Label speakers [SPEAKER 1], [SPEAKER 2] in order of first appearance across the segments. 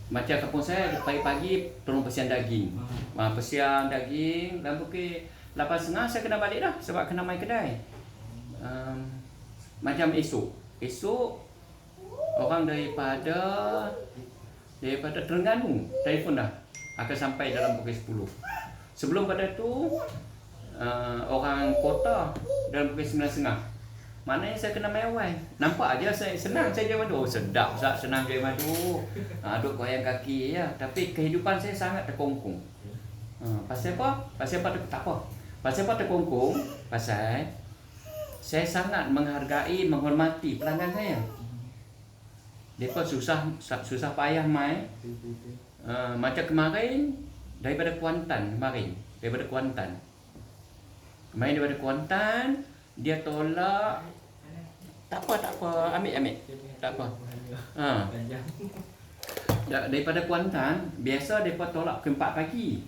[SPEAKER 1] macam kampung saya pagi-pagi tolong pesian daging. Pesian daging dan pukul 8.30 saya kena balik dah sebab kena main kedai. Macam esok orang daripada Terengganu telefon dah akan sampai dalam pukul 10. Sebelum pada tu orang kota dalam pukul 9.30. Maknanya saya kena main awal. Nampak aja saya senang saya jual madu. Sedap Ustaz, senang jual madu. Duk goyang kaki ya. Tapi kehidupan saya sangat terkongkong. Pasal apa? Tak apa. Pasal apa terkongkong? Pasal saya sangat menghargai, menghormati pelanggan saya. Mereka susah payah main. Macam kemarin daripada Kuantan. Dia tolak. Tak apa, ambil. Tak apa. Daripada Kuantan, biasa depa tolak ke 4 pagi.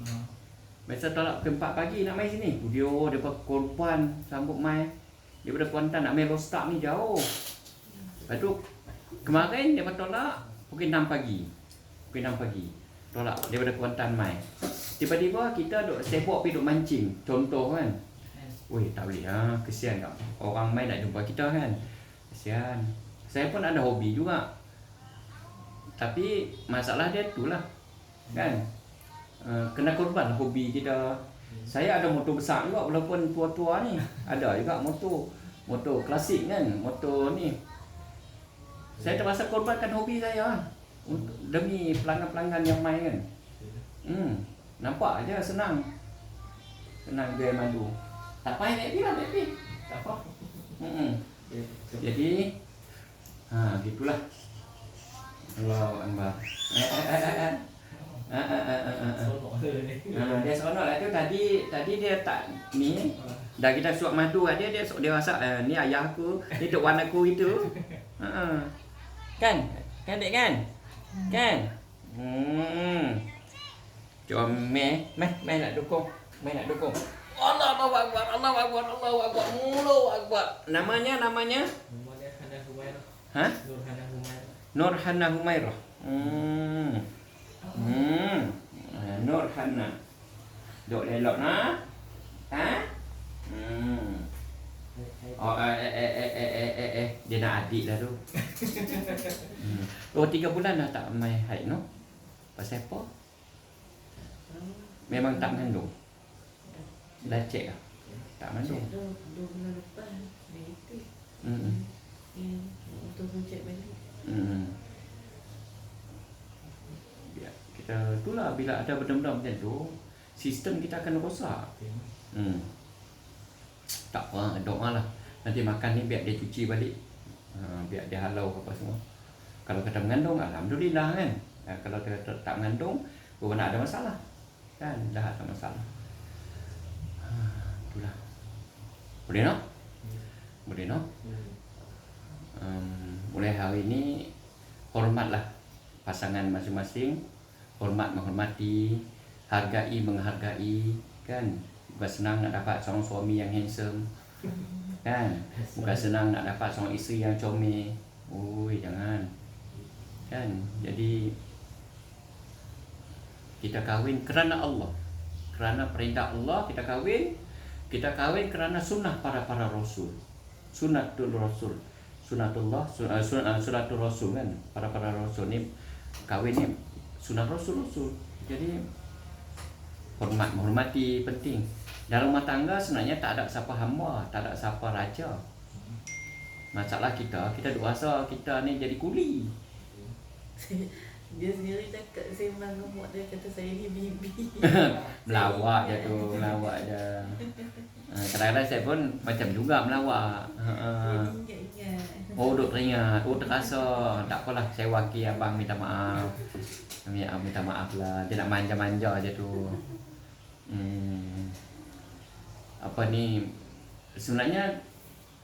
[SPEAKER 1] Nak main sini. Dia depa korban sambut main. Daripada Kuantan nak main Rostak ni jauh. Lepas tu kemarin depa tolak pukul 6 pagi. Tolak daripada Kuantan main. Tiba-tiba kita duk sibuk pergi duk mancing. Contoh kan. Weh, tak boleh kesian tak. Orang main nak jumpa kita kan. Kesian. Saya pun ada hobi juga. Tapi masalah dia itulah. Kan? Kena korban hobi kita. Saya ada motor besar juga walaupun tua-tua ni. Ada juga motor klasik kan. Motor ni. Saya terpaksa korbankan hobi saya demi pelanggan-pelanggan yang main kan. Nampak aja senang jual madu. Tak payah naik pi. Tak apa. Jadi gitulah. Allah Akbar. Dia seronok lah tu tadi dia tak ni dah kita suap madu dia rasa ni ayah aku, ni tok wan aku itu. Kan dek kan? Comel, mai nak dukung. Allahu Akbar. Namanya? Nurhana Humairah. Nurhana. Dok elok nah. Dia nak adik dah tu. 3 bulan dah tak main haid no. Pasal apa? Memang tak mengandung. Dah cek lah. Tak mengandung.
[SPEAKER 2] 2 bulan lepas negatif. Untuk cek balik.
[SPEAKER 1] Kita itulah bila ada benda-benda macam tu, sistem kita akan rosak. Tak apa, doa lah. Nanti makan ni biar dia cuci balik. Biar dia halau apa semua. Kalau kita mengandung, alhamdulillah kan. Kalau kita tak mengandung, bukan ada masalah. Kan, dah ada masalah. Itulah. Boleh no? Mulai hari ini hormatlah pasangan masing-masing. Hormat menghormati, hargai menghargai, kan? Bukan senang nak dapat seorang suami yang handsome, kan? Bukan senang nak dapat seorang isteri yang comel. Jangan, kan? Jadi kita kahwin kerana Allah, kerana perintah Allah kita kahwin kerana sunnah para rasul, sunnatul rasul, sunnatullah, sunnatul rasul kan? Para rasul ni kahwin ni sunnah rasul. Jadi menghormati penting. Dalam rumah tangga sebenarnya tak ada siapa hamba, tak ada siapa raja. Masalah kita duk rasa kita ni jadi kuli.
[SPEAKER 2] Dia sendiri cakap sembang gemuk, dia kata saya ni bibi.
[SPEAKER 1] Melawak je tu, melawak je. Kadang-kadang saya pun macam juga melawak. Duk teringat, terasa. Tak apalah, saya wakil abang minta maaf. Minta maaf lah, dia nak manja-manja je tu. Apa ni, sebenarnya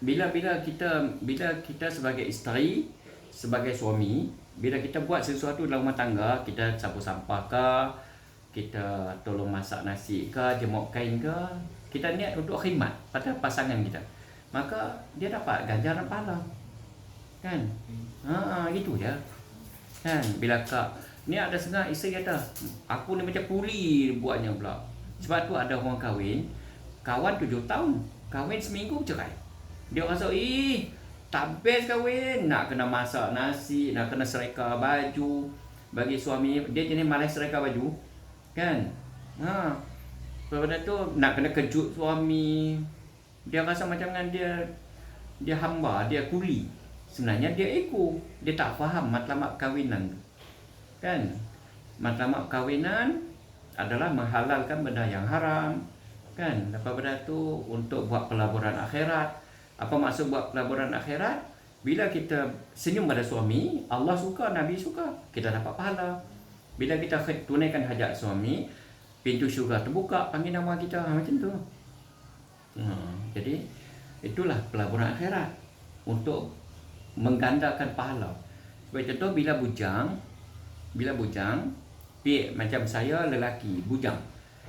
[SPEAKER 1] bila kita sebagai isteri, sebagai suami, bila kita buat sesuatu dalam rumah tangga, kita sapu sampah ke, kita tolong masak nasi ke, jemur kain ke, kita niat untuk khidmat pada pasangan kita, maka dia dapat ganjaran pahala, kan? Gitu je. Kan bila kak ni ada setengah isteri kata, aku ni macam puli buatnya pula. Sebab tu ada orang kahwin, kawan 7 tahun, kahwin seminggu cerai. Dia rasa tak best kahwin, nak kena masak nasi, nak kena sereka baju bagi suami. Dia jenis malas sereka baju kan. Lepas tu nak kena kejut suami. Dia rasa macam kan dia hamba, dia kuli. Sebenarnya dia ego, dia tak faham matlamat kahwinan. Kan? Matlamat kahwinan adalah menghalalkan benda yang haram. Kan? Lepas pada tu untuk buat pelaburan akhirat. Apa maksud buat pelaburan akhirat? Bila kita senyum pada suami, Allah suka, Nabi suka, kita dapat pahala. Bila kita tunaikan hajat suami, pintu syurga terbuka, panggil nama kita, macam tu. Jadi itulah pelaburan akhirat untuk menggandakan pahala. Sebagai contoh, bila bujang pergi, macam saya lelaki bujang,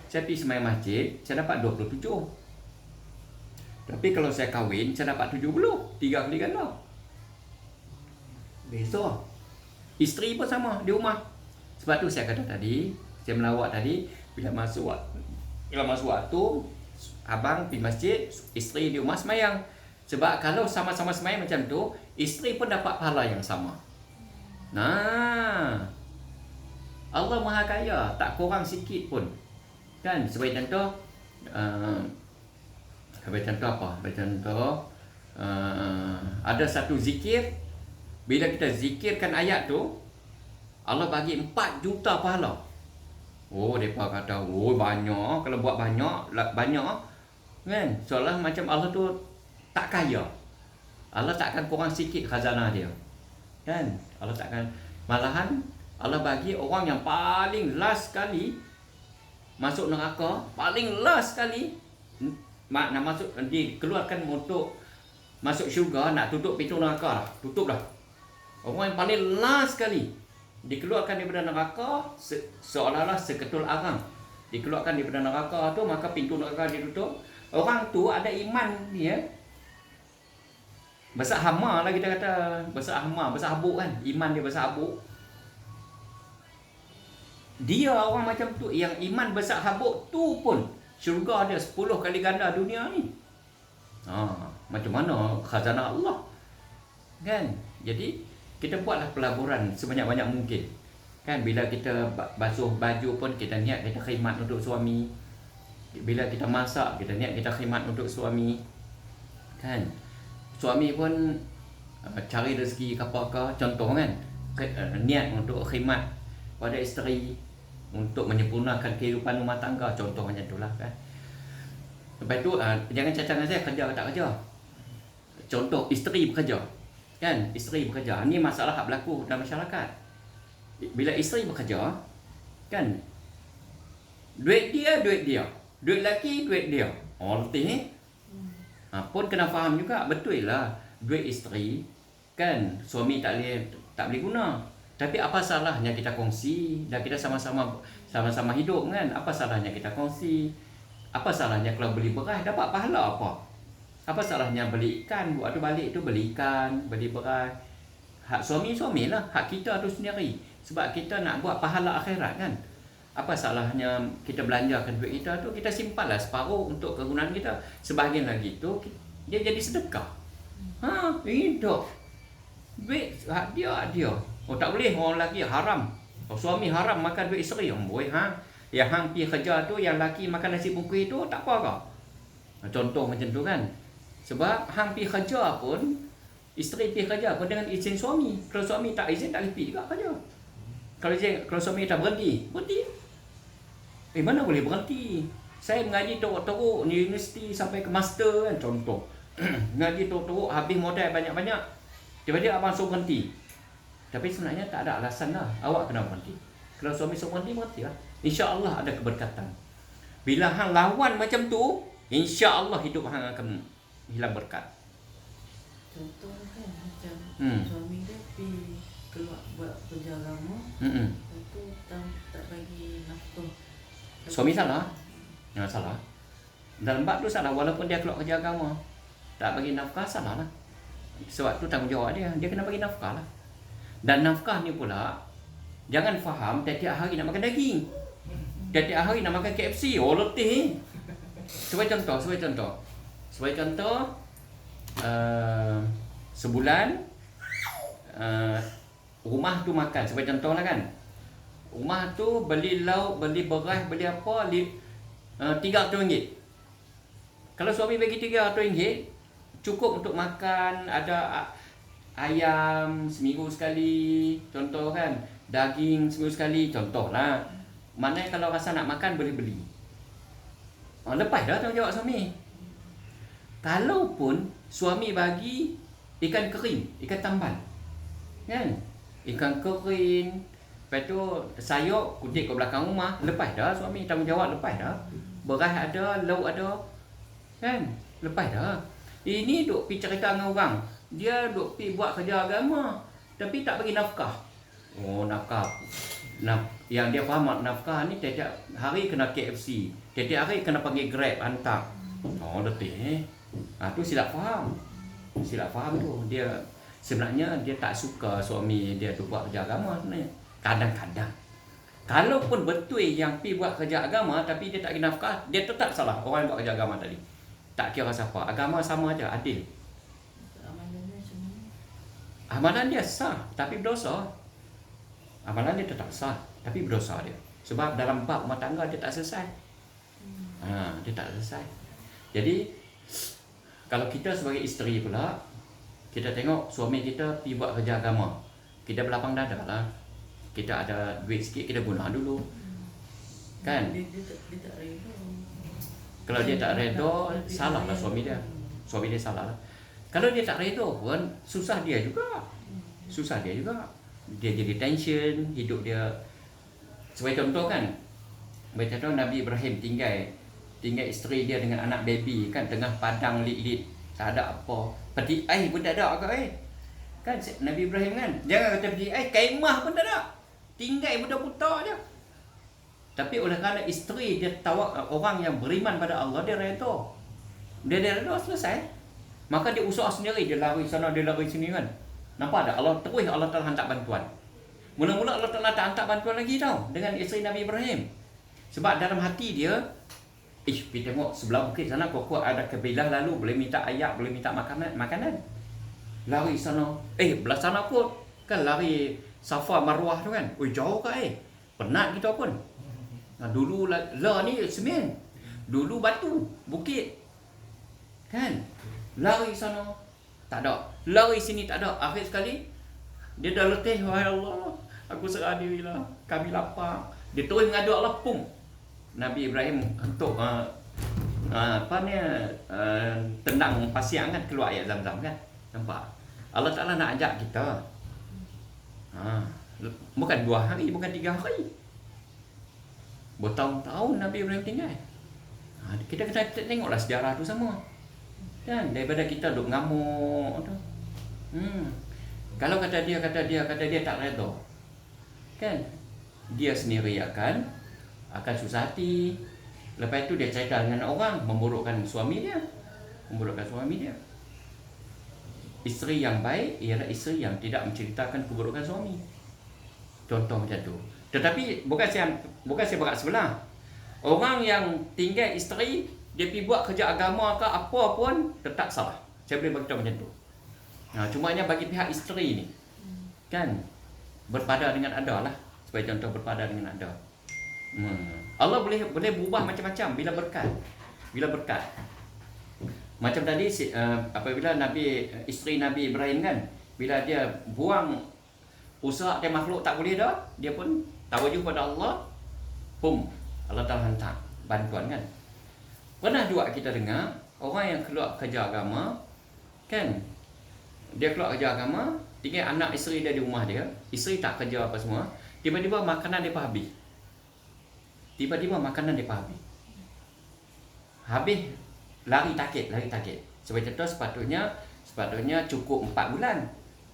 [SPEAKER 1] saya pergi sembahyang masjid, saya dapat 27. Tapi kalau saya kahwin, saya dapat 70, 3 kali ganda. Beza. Isteri pun sama di rumah. Sebab tu saya kata tadi, saya melawak tadi, bila masuk waktu, abang pergi masjid, isteri di rumah sembahyang. Sebab kalau sama-sama sembahyang macam tu, isteri pun dapat pahala yang sama. Nah, Allah Maha Kaya, tak kurang sikit pun. Kan, sebagai contoh, ada satu zikir, bila kita zikirkan ayat tu, Allah bagi 4 juta pahala. Mereka kata, banyak, kalau buat banyak, kan, seolah macam Allah tu tak kaya. Allah takkan kurang sikit khazanah dia. Kan, Allah takkan, malahan Allah bagi orang yang paling last sekali masuk neraka, paling last sekali nak masuk, dikeluarkan untuk masuk syurga, nak tutup pintu neraka dah, tutup dah. Orang yang paling last sekali dikeluarkan daripada neraka, seolah-olah seketul arang dikeluarkan daripada neraka tu, maka pintu neraka ditutup. Orang tu ada iman dia. Besar hama lah kita kata, besar habuk kan, iman dia besar habuk. Dia orang macam tu, yang iman besar habuk tu pun syurga dia 10 kali ganda dunia ni. Macam mana khazanah Allah. Kan? Jadi kita buatlah pelaburan sebanyak-banyak mungkin. Kan, bila kita basuh baju pun kita niat kita khidmat untuk suami. Bila kita masak, kita niat kita khidmat untuk suami. Kan? Suami pun cari rezeki apa-apa, contoh kan, niat untuk khidmat pada isteri, untuk menyempurnakan kehidupan rumah tangga, contoh macam itulah kan. Lepas tu jangan cakap dengan saya kerja ke tak kerja. Contoh isteri bekerja. Kan, isteri bekerja. Ini masalah hak berlaku dalam masyarakat. Bila isteri bekerja, kan, duit dia. Duit lelaki, duit dia. Arti ni pun kena faham juga, betul lah duit isteri kan suami tak boleh guna. Tapi apa salahnya kita kongsi, dan kita sama-sama hidup kan? Apa salahnya kita kongsi? Apa salahnya kalau beli beras dapat pahala apa? Apa salahnya beli ikan, waktu balik tu beli ikan, beli beras. Hak suami lah, hak kita tu sendiri. Sebab kita nak buat pahala akhirat kan. Apa salahnya kita belanjakan duit kita tu, kita simpanlah separuh untuk kegunaan kita. Sebahagian lagi tu dia jadi sedekah. Hidup. Duit hak dia. Tak boleh orang lelaki haram. Suami haram makan duit isteri. Boleh yang hang pergi kerja tu, yang lelaki makan nasi bungkus tu tak apa ke? Contoh macam tu kan. Sebab hang pergi kerja pun, isteri pergi kerja pun dengan izin suami. Kalau suami tak izin, tak boleh pergi juga kerja. Kalau suami tak berhenti. Mana boleh berhenti? Saya mengaji teruk-teruk di universiti sampai ke master kan, contoh. Mengaji teruk-teruk, habis modal banyak-banyak. Tiba-tiba abang suruh berhenti. Tapi sebenarnya tak ada alasan lah awak kena berhenti. Kalau suami suruh berhenti lah. InsyaAllah ada keberkatan. Bila hang lawan macam tu, InsyaAllah hidup hang akan hilang berkat.
[SPEAKER 2] Contoh kan macam suami dia pergi keluar buat kerja agama, lepas tu tak bagi nafkah.
[SPEAKER 1] Suami salah? Jangan salah. Dalam bab tu salah, walaupun dia keluar kerja agama, tak bagi nafkah, salah lah. Sebab tu tanggungjawab dia kena bagi nafkah lah. Dan nafkah ni pula, jangan faham tiap-tiap hari nak makan daging. Tiap-tiap hari nak makan KFC. Oh, letih. Sebagai contoh. Sebulan rumah tu makan, sebagai contoh lah kan. Rumah tu beli lauk, beli beras, beli apa, RM300. Kalau suami bagi RM300, cukup untuk makan, ada ayam seminggu sekali, contoh kan, daging seminggu sekali, contoh lah. Mana kalau rasa nak makan boleh beli. Lepas dah tanggungjawab suami. Kalaupun suami bagi ikan kering, ikan tambal, kan, ikan kering, lepas tu sayur kutip ke belakang rumah, lepas dah suami tanggungjawab, lepas dah. Beras ada, lauk ada, kan, lepas dah. Ini duk pergi cerita dengan orang, dia duk pergi buat kerja agama tapi tak bagi nafkah. Oh, nafkah. Yang dia faham nafkah ni tiap hari kena KFC, tiap hari kena panggil Grab hantar. Oh, letih. Tu silap faham. Silap faham tu. Dia sebenarnya dia tak suka suami dia tu buat kerja agama sebenarnya. Kadang-kadang kalaupun betul yang pergi buat kerja agama tapi dia tak bagi nafkah, dia tetap salah orang yang buat kerja agama tadi. Tak kira siapa, agama sama aja, adil. Amalan dia sah tapi berdosa. Amalan dia tetap sah tapi berdosa dia. Sebab dalam bab rumah tangga dia tak selesai. Dia tak selesai. Jadi kalau kita sebagai isteri pula, kita tengok suami kita pergi buat kerja agama, kita berlapang dada lah. Kita ada duit sikit, kita guna dulu, kan?
[SPEAKER 2] Dia tak reda.
[SPEAKER 1] Kalau dia tak reda, salah lah suami dia. Suami dia salah lah. Kalau dia tak reda pun, susah dia juga. Dia jadi tension, hidup dia. Sebagai contoh kan, baca tahu Nabi Ibrahim tinggal isteri dia dengan anak baby kan, tengah padang lit-lit, tak ada apa, peti air pun tak ada kan Nabi Ibrahim kan, jangan kata peti air, kaimah pun tak ada, tinggal buta-buta je. Tapi oleh kerana isteri dia orang yang beriman pada Allah, dia reda, selesai. Maka dia usaha sendiri, dia lari sana, dia lari sini kan. Nampak tak? Allah telah hantar bantuan. Mula-mula Allah Ta'ala tak hantar bantuan lagi tau dengan isteri Nabi Ibrahim. Sebab dalam hati dia, pergi tengok sebelah bukit sana, kok ada kabilah lalu boleh minta ayak, boleh minta makanan. Lari sana, belah sana kot, kan lari Safa Marwah tu kan. Jauh ke penat kita pun. Dulu ni semen, dulu batu, bukit, kan. Lari sana, tak ada. Lari sini tak ada. Akhir sekali, dia dah letih, wahai Allah, aku serah dirilah, kami lapar. Dia terus mengadu Allah, pum. Nabi Ibrahim untuk tendang pasir kan, keluar air Zam-Zam kan. Nampak? Allah Ta'ala nak ajak kita. Bukan 2 hari, bukan 3 hari. Bertahun-tahun Nabi Ibrahim tinggal. Kita kena tengoklah sejarah tu sama. Kan? Daripada kita duk ngamuk tu. Kalau kata dia tak reda, kan, dia sendiri akan susah hati. Lepas tu dia cerita dengan orang, memburukkan suami dia. Isteri yang baik ialah isteri yang tidak menceritakan keburukan suami. Contoh macam tu. Tetapi bukan saya berkat sebelah. Orang yang tinggal isteri, dia pergi buat kerja agama ke apa pun, tetap salah. Saya boleh beritahu macam tu. Cumanya bagi pihak isteri ni, kan, berpada dengan ada lah. Sebagai contoh, berpada dengan ada. Allah boleh berubah macam-macam bila berkat. Macam tadi apabila isteri Nabi Ibrahim kan, bila dia buang usaha dia makhluk tak boleh dah, dia pun tawajjuh pada Allah, Allah Ta'ala hantar bantuan kan. Pernah juga kita dengar orang yang keluar kerja agama, kan, dia keluar kerja agama, tinggal anak isteri dia di rumah dia, isteri tak kerja apa semua, tiba-tiba makanan dia habis. Habis, lari takit. Sebab itu sepatutnya cukup 4 bulan.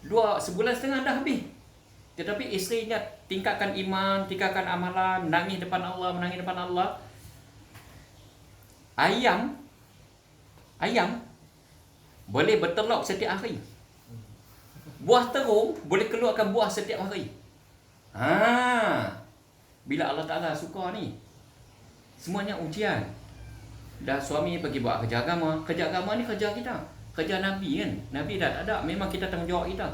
[SPEAKER 1] 1.5 bulan dah habis. Tetapi isterinya tingkatkan iman, tingkatkan amalan, menangis depan Allah. Ayam boleh bertelur setiap hari. Buah terung boleh keluarkan buah setiap hari. Bila Allah Ta'ala suka ni, semuanya ujian. Dah suami pergi buat kerja agama. Kerja agama ni kerja kita, kerja Nabi kan. Nabi dah tak ada, memang kita tanggungjawab kita.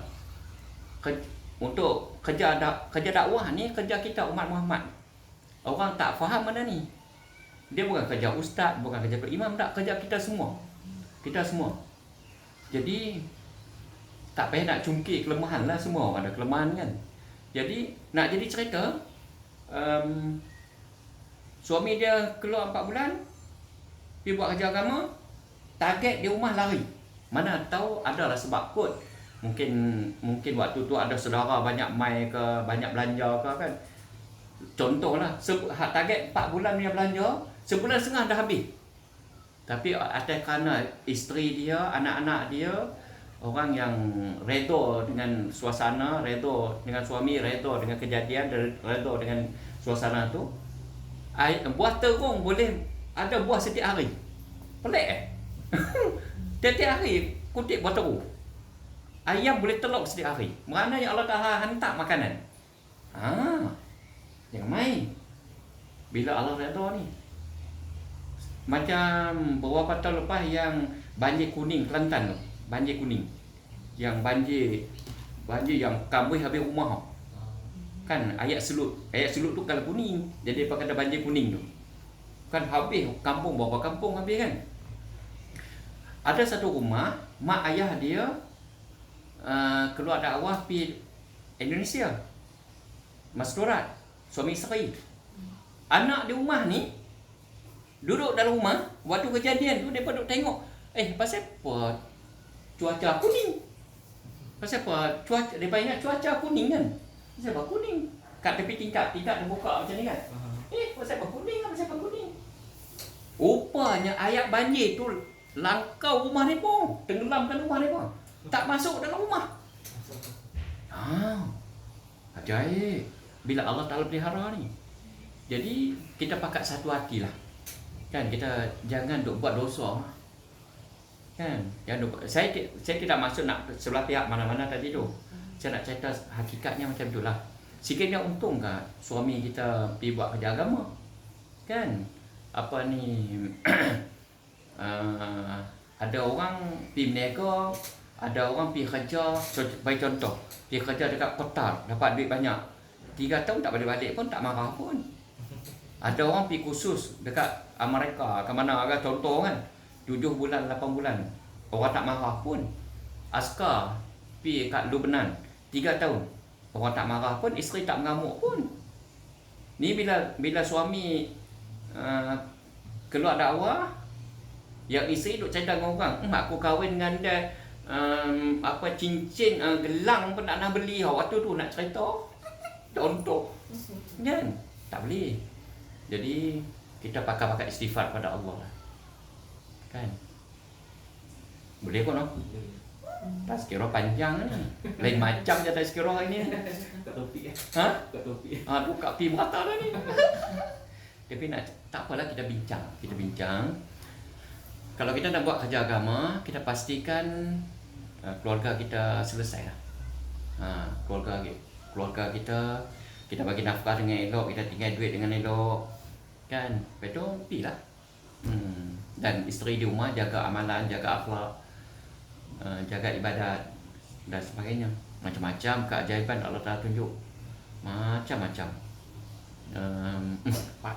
[SPEAKER 1] Untuk kerja dakwah ni kerja kita umat Muhammad. Orang tak faham mana ni. Dia bukan kerja ustaz, bukan kerja imam, tak, kerja kita semua. Kita semua. Jadi tak payah nak cungkit kelemahan lah, semua orang ada kelemahan kan. Jadi nak jadi cerita, suami dia keluar 4 bulan pergi buat kerja agama, target di rumah lari. Mana tahu adalah sebab kot. Mungkin waktu tu ada saudara banyak mai ke, banyak belanja ke kan. Contohlah, target 4 bulan dia belanja, sebulan setengah dah habis. Tapi atas kerana isteri dia, anak-anak dia, orang yang redha dengan suasana, redha dengan suami, redha dengan kejadian, redha dengan suasana tu, buah terung boleh ada buah setiap hari. Pelik Setiap hari kutip buah terung. Ayam boleh telok setiap hari. Maknanya Allah Ta'ala hantar makanan. Jangan main. Bila Allah redha ni. Macam beberapa tahun lepas yang banjir kuning Kelantan tu. Banjir kuning. Yang banjir yang kambuh habis rumah. Kan ayat selut tu kalau kuning. Jadi pakai ada banjir kuning tu. Kan habis kampung, berapa kampung habis kan. Ada satu rumah, mak ayah dia keluar dakwah pergi Indonesia. Masturat, suami isteri. Anak di rumah ni duduk dalam rumah, waktu kejadian tu depa duduk tengok, pasal apa cuaca kuning? Pasal apa cuaca, depa ingat cuaca kuning kan. Pasal apa kuning? Kat tepi tingkat dia buka macam ni kan. Pasal apa kuning? Pasal apa kuning? Rupanya ayat banjir tu langkau rumah ni pun, tenggelamkan rumah ni pun. Tak masuk dalam rumah. Ajaib. Bila Allah Ta'ala pelihara ni. Jadi kita pakat satu hati lah. Kan kita jangan duk buat dosa. Kan? Saya tidak maksud nak sebelah pihak mana-mana tadi tu. Saya nak cerita hakikatnya macam itulah. Sikitnya untung ke suami kita pergi buat kerja agama. Kan? Apa ni ada orang pergi berniaga, ada orang pergi kerja, bagi contoh, pergi kerja dekat kota, dapat duit banyak, 3 tahun tak balik-balik pun tak marah pun. Ada orang pergi kursus dekat Amerika, ke mana agak contoh kan, 7 bulan, 8 bulan, orang tak marah pun. Askar pergi kat Lebanon 3 tahun, orang tak marah pun, isteri tak mengamuk pun. Ni bila suami keluar dakwah, yang isteri duk cerita dengan orang, aku kahwin dengan dia, cincin gelang pun tak nak beli. Waktu tu nak cerita contoh kan, tak boleh. Jadi kita pakai istighfar pada Allah lah. Kan? Boleh pun no? Tazkirah panjang ni. Lain macam je tazkirah hari ni.
[SPEAKER 3] Kat topik. Kat topik.
[SPEAKER 1] Buka pi merata dah ni. Tapi tak apalah, kita bincang. Kalau kita nak buat kerja agama, kita pastikan keluarga kita selesai lah. Keluarga kita bagi nafkah dengan elok, kita tinggal duit dengan elok. Kan? Betul, pi lah. Dan isteri di rumah jaga amalan, jaga akhlak, jaga ibadat dan sebagainya. Macam-macam keajaiban Allah Ta'ala tunjuk. Macam-macam.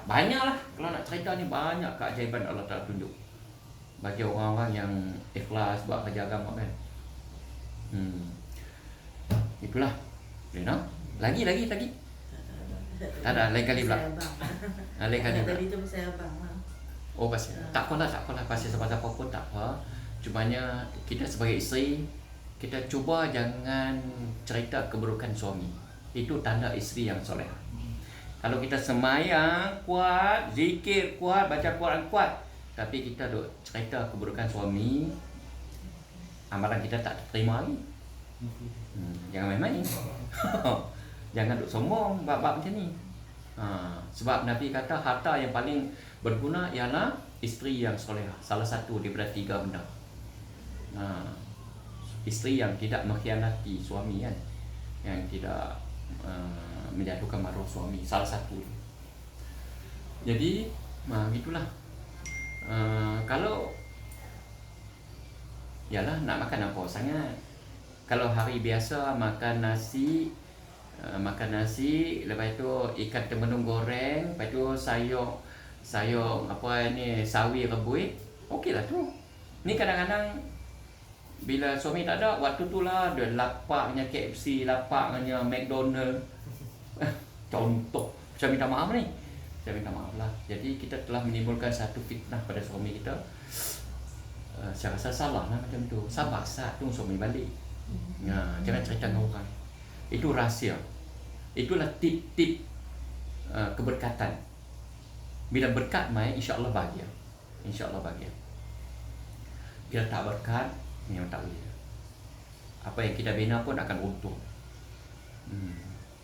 [SPEAKER 1] Banyak lah. Kalau nak cerita ni, banyak keajaiban Allah Ta'ala tunjuk bagi orang-orang yang ikhlas buat kerja agama kan. Itulah. Rina, lagi. Tak ada, lain kali pula. Lain kali pula.
[SPEAKER 2] Tadi tu pasal abang lah.
[SPEAKER 1] Oh, pasal. Tak apalah. Pasal siapa-siapa pun tak apa. Cumanya kita sebagai isteri, kita cuba jangan cerita keburukan suami. Itu tanda isteri yang soleh. Kalau kita semayang kuat, zikir kuat, baca Quran kuat, tapi kita duk cerita keburukan suami, amalan kita tak terima lagi. Jangan main-main. Jangan duk sombong bab-bab macam ni. Sebab Nabi kata harta yang paling berguna ialah isteri yang solehah. Salah satu daripada 3 benda. isteri yang tidak mengkhianati suami kan, yang tidak menjatuhkan maruah suami, salah satu. Jadi gitulah. Kalau yalah nak makan apa sangat. Kalau hari biasa makan nasi, lepas tu ikan temenung goreng, lepas tu sayur apa ni, sawi rebus, okeylah tu. Ni kadang-kadang bila suami tak ada, waktu tu lah dia lapaknya KFC, lapaknya McDonald. Contoh, saya minta maaf ni. Saya minta maaf lah. Jadi kita telah menimbulkan satu fitnah pada suami kita. Saya rasa salah lah macam tu. Sabar saat tu suami balik. Jangan cerita dengan orang. Itu rahsia. Itulah tip-tip keberkatan. Bila berkat mai, insya-Allah bahagia. Insya-Allah bahagia. Bila tak berkat, memang tak boleh. Apa yang kita bina pun akan runtuh.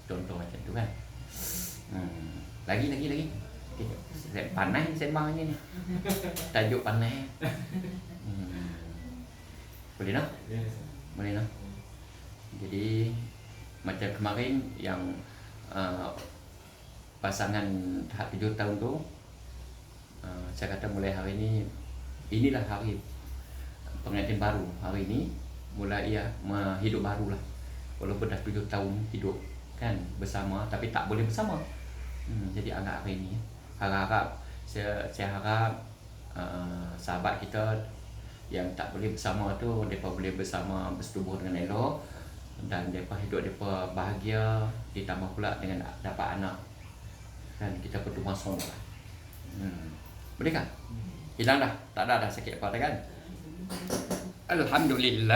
[SPEAKER 1] Contoh macam tu kan. Lagi. Saya panai sembang ni. Tajuk panai. Boleh nak? Boleh nak. Jadi macam kemarin yang pasangan tahap 7 tahun tu, saya kata mulai hari ini, inilah hari pengantin baru. Hari ini mulai ia hidup baru lah. Walaupun dah 7 tahun hidup kan bersama, tapi tak boleh bersama. Jadi anggap hari ini harap saya harap sahabat kita yang tak boleh bersama tu, mereka boleh bersama, bersetubuh dengan elok, dan mereka hidup mereka bahagia, ditambah pula dengan dapat anak, dan kita berdoa semua lah. Boleh kan? Hilang dah, tak ada sakit apa kan? Alhamdulillah.